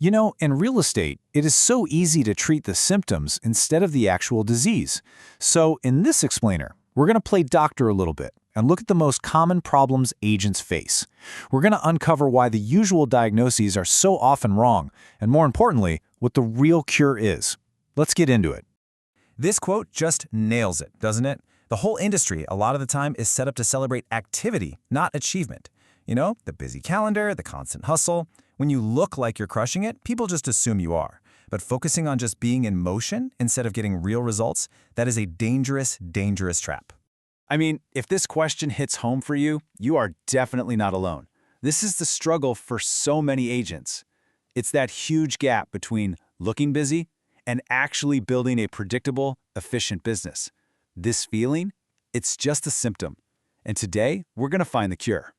You know, in real estate, it is so easy to treat the symptoms instead of the actual disease. So, in this explainer, we're going to play doctor a little bit and look at the most common problems agents face. We're going to uncover why the usual diagnoses are so often wrong, and more importantly, what the real cure is. Let's get into it. This quote just nails it, doesn't it? The whole industry, a lot of the time, is set up to celebrate activity, not achievement. You know, the busy calendar, the constant hustle. When you look like you're crushing it, people just assume you are. But focusing on just being in motion instead of getting real results, that is a dangerous, dangerous trap. I mean, if this question hits home for you, you are definitely not alone. This is the struggle for so many agents. It's that huge gap between looking busy and actually building a predictable, efficient business. This feeling, it's just a symptom. And today, we're going to find the cure.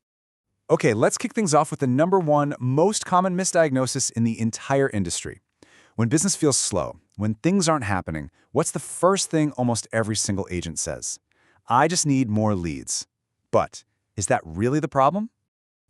Okay, let's kick things off with the #1 most common misdiagnosis in the entire industry. When business feels slow, when things aren't happening, what's the first thing almost every single agent says? I just need more leads. But is that really the problem?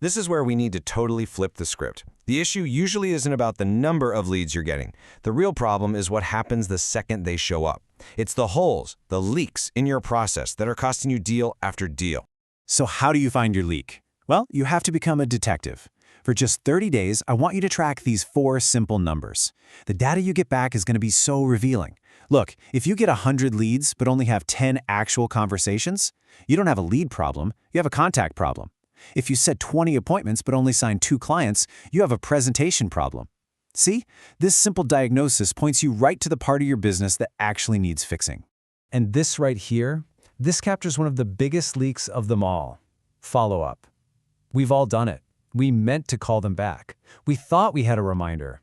This is where we need to totally flip the script. The issue usually isn't about the number of leads you're getting. The real problem is what happens the second they show up. It's the holes, the leaks in your process that are costing you deal after deal. So how do you find your leak? Well, you have to become a detective. For just 30 days, I want you to track these 4 simple numbers. The data you get back is going to be so revealing. Look, if you get 100 leads but only have 10 actual conversations, you don't have a lead problem, you have a contact problem. If you set 20 appointments but only sign 2 clients, you have a presentation problem. See? This simple diagnosis points you right to the part of your business that actually needs fixing. And this right here, this captures one of the biggest leaks of them all. Follow-up. We've all done it. We meant to call them back. We thought we had a reminder.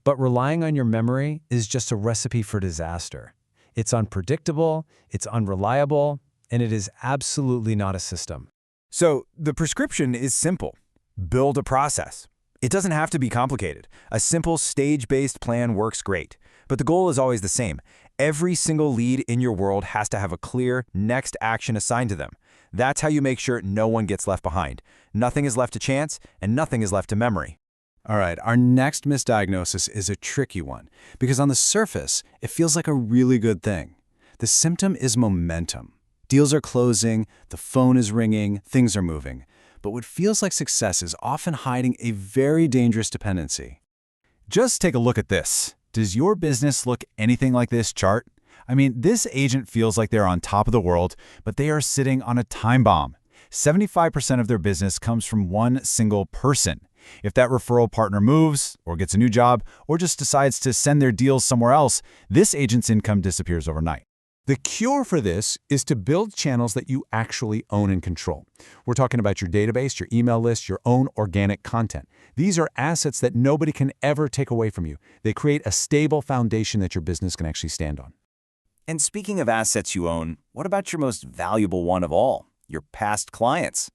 But relying on your memory is just a recipe for disaster. It's unpredictable, it's unreliable, and it is absolutely not a system. So the prescription is simple. Build a process. It doesn't have to be complicated. A simple stage-based plan works great. But the goal is always the same. Every single lead in your world has to have a clear next action assigned to them. That's how you make sure no one gets left behind. Nothing is left to chance, and nothing is left to memory. All right, our next misdiagnosis is a tricky one, because on the surface, it feels like a really good thing. The symptom is momentum. Deals are closing, the phone is ringing, things are moving. But what feels like success is often hiding a very dangerous dependency. Just take a look at this. Does your business look anything like this chart? I mean, this agent feels like they're on top of the world, but they are sitting on a time bomb. 75% of their business comes from one single person. If that referral partner moves, or gets a new job, or just decides to send their deals somewhere else, this agent's income disappears overnight. The cure for this is to build channels that you actually own and control. We're talking about your database, your email list, your own organic content. These are assets that nobody can ever take away from you. They create a stable foundation that your business can actually stand on. And speaking of assets you own, what about your most valuable one of all, your past clients?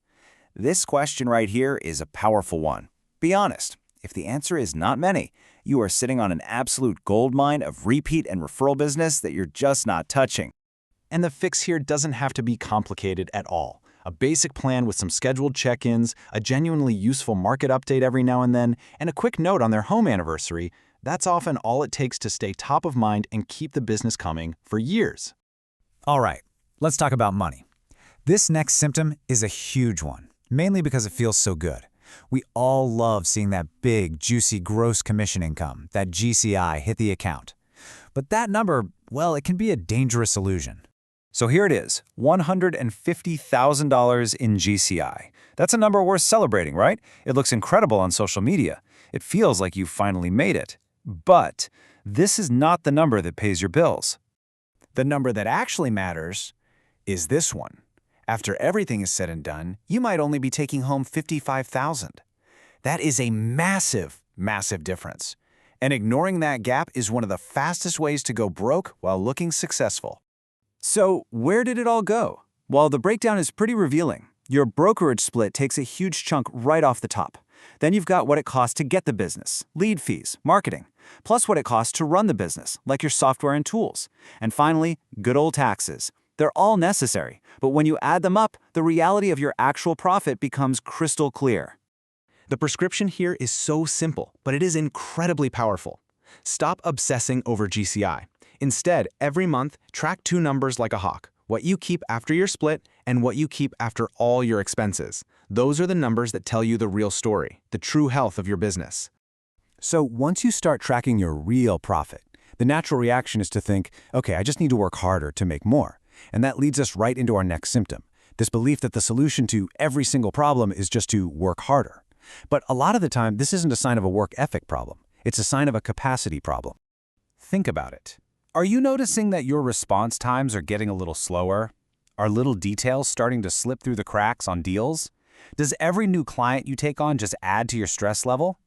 This question right here is a powerful one. Be honest, if the answer is not many, you are sitting on an absolute goldmine of repeat and referral business that you're just not touching. And the fix here doesn't have to be complicated at all. A basic plan with some scheduled check-ins, a genuinely useful market update every now and then, and a quick note on their home anniversary, that's often all it takes to stay top of mind and keep the business coming for years. All right, let's talk about money. This next symptom is a huge one, mainly because it feels so good. We all love seeing that big, juicy gross commission income, that GCI, hit the account. But that number, well, it can be a dangerous illusion. So here it is, $150,000 in GCI. That's a number worth celebrating, right? It looks incredible on social media. It feels like you finally made it. But this is not the number that pays your bills. The number that actually matters is this one. After everything is said and done, you might only be taking home $55,000. That is a massive, massive difference. And ignoring that gap is one of the fastest ways to go broke while looking successful. So where did it all go? Well, the breakdown is pretty revealing. Your brokerage split takes a huge chunk right off the top. Then you've got what it costs to get the business, lead fees, marketing, plus what it costs to run the business, like your software and tools. And finally, good old taxes. They're all necessary, but when you add them up, the reality of your actual profit becomes crystal clear. The prescription here is so simple, but it is incredibly powerful. Stop obsessing over GCI. Instead, every month, track two numbers like a hawk: what you keep after your split and what you keep after all your expenses. Those are the numbers that tell you the real story, the true health of your business. So once you start tracking your real profit, the natural reaction is to think, okay, I just need to work harder to make more. And that leads us right into our next symptom, this belief that the solution to every single problem is just to work harder. But a lot of the time, this isn't a sign of a work ethic problem. It's a sign of a capacity problem. Think about it. Are you noticing that your response times are getting a little slower? Are little details starting to slip through the cracks on deals? Does every new client you take on just add to your stress level?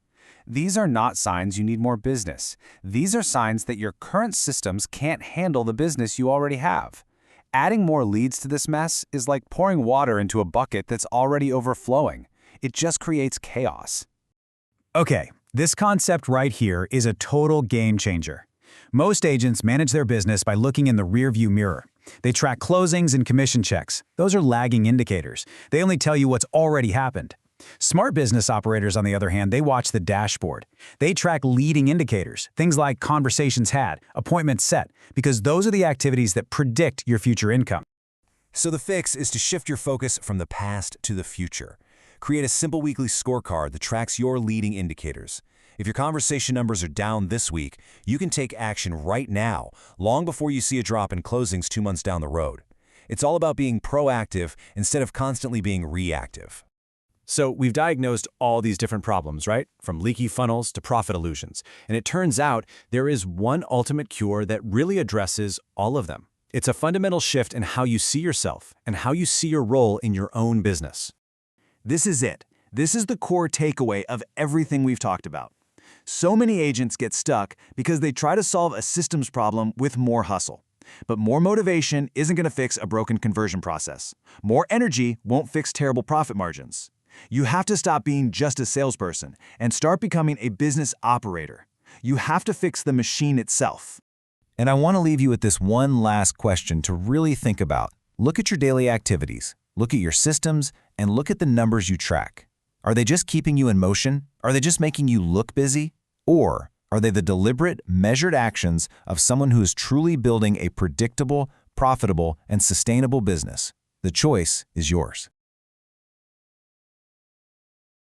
These are not signs you need more business. These are signs that your current systems can't handle the business you already have. Adding more leads to this mess is like pouring water into a bucket that's already overflowing. It just creates chaos. Okay, this concept right here is a total game changer. Most agents manage their business by looking in the rearview mirror. They track closings and commission checks. Those are lagging indicators. They only tell you what's already happened. Smart business operators, on the other hand, they watch the dashboard. They track leading indicators, things like conversations had, appointments set, because those are the activities that predict your future income. So the fix is to shift your focus from the past to the future. Create a simple weekly scorecard that tracks your leading indicators. If your conversation numbers are down this week, you can take action right now, long before you see a drop in closings 2 months down the road. It's all about being proactive instead of constantly being reactive. So we've diagnosed all these different problems, right? From leaky funnels to profit illusions. And it turns out there is one ultimate cure that really addresses all of them. It's a fundamental shift in how you see yourself and how you see your role in your own business. This is it. This is the core takeaway of everything we've talked about. So many agents get stuck because they try to solve a systems problem with more hustle. But more motivation isn't going to fix a broken conversion process. More energy won't fix terrible profit margins. You have to stop being just a salesperson and start becoming a business operator. You have to fix the machine itself. And I want to leave you with this one last question to really think about. Look at your daily activities, look at your systems, and look at the numbers you track. Are they just keeping you in motion? Are they just making you look busy? Or are they the deliberate, measured actions of someone who is truly building a predictable, profitable, and sustainable business? The choice is yours.